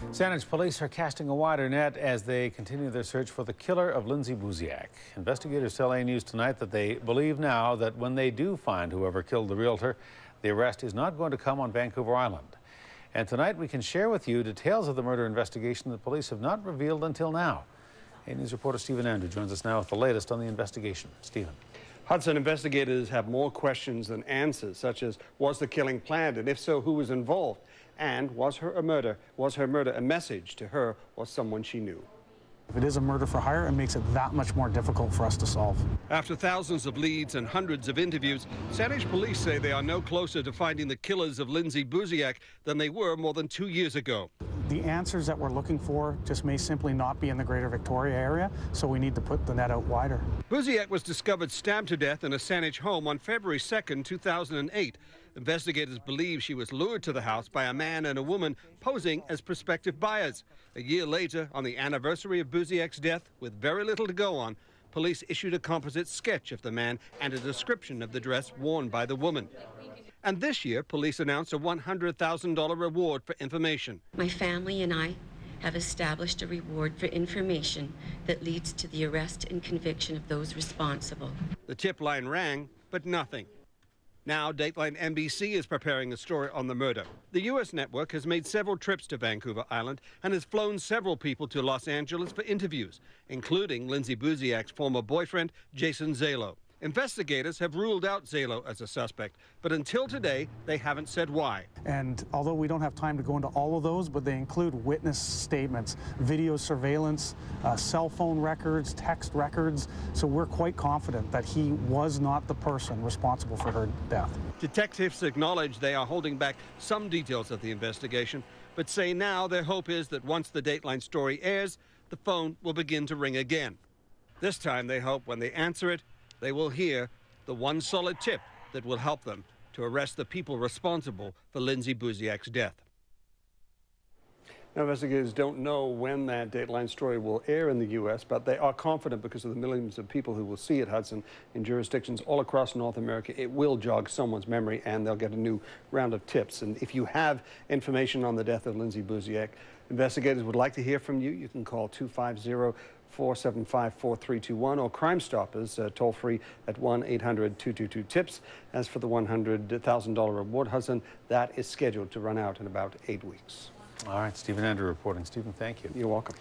Saanich police are casting a wider net as they continue their search for the killer of Lindsay Buziak. Investigators tell A News tonight that they believe now that when they do find whoever killed the realtor, the arrest is not going to come on Vancouver Island. And tonight we can share with you details of the murder investigation that police have not revealed until now. A News reporter Stephen Andrew joins us now with the latest on the investigation. Stephen. Hudson, investigators have more questions than answers, such as, was the killing planned, and if so, who was involved? And was her murder a message to her or someone she knew? If it is a murder for hire, it makes it that much more difficult for us to solve. After thousands of leads and hundreds of interviews, Saanich police say they are no closer to finding the killers of Lindsay Buziak than they were more than 2 years ago. The answers that we're looking for just may simply not be in the greater Victoria area, so we need to put the net out wider. Buziak was discovered stabbed to death in a Saanich home on February 2nd, 2008. Investigators believe she was lured to the house by a man and a woman posing as prospective buyers. A year later, on the anniversary of Buziak's death, with very little to go on, police issued a composite sketch of the man and a description of the dress worn by the woman. And this year, police announced a $100,000 reward for information. My family and I have established a reward for information that leads to the arrest and conviction of those responsible. The tip line rang, but nothing. Now, Dateline NBC is preparing a story on the murder. The U.S. network has made several trips to Vancouver Island and has flown several people to Los Angeles for interviews, including Lindsay Buziak's former boyfriend, Jason Zalo. Investigators have ruled out Zalo as a suspect, but until today, they haven't said why. And although we don't have time to go into all of those, but they include witness statements, video surveillance, cell phone records, text records, so we're quite confident that he was not the person responsible for her death. Detectives acknowledge they are holding back some details of the investigation, but say now their hope is that once the Dateline story airs, the phone will begin to ring again. This time they hope when they answer it, they will hear the one solid tip that will help them to arrest the people responsible for Lindsay Buziak's death. Now, investigators don't know when that Dateline story will air in the U.S., but they are confident because of the millions of people who will see it, Hudson, in jurisdictions all across North America. It will jog someone's memory, and they'll get a new round of tips. And if you have information on the death of Lindsay Buziak, investigators would like to hear from you. You can call 250-475-4321 or Crime Stoppers toll free at 1-800-222-TIPS. As for the $100,000 reward, Hudson, that is scheduled to run out in about 8 weeks. All right, Stephen Andrew reporting. Stephen, thank you. You're welcome.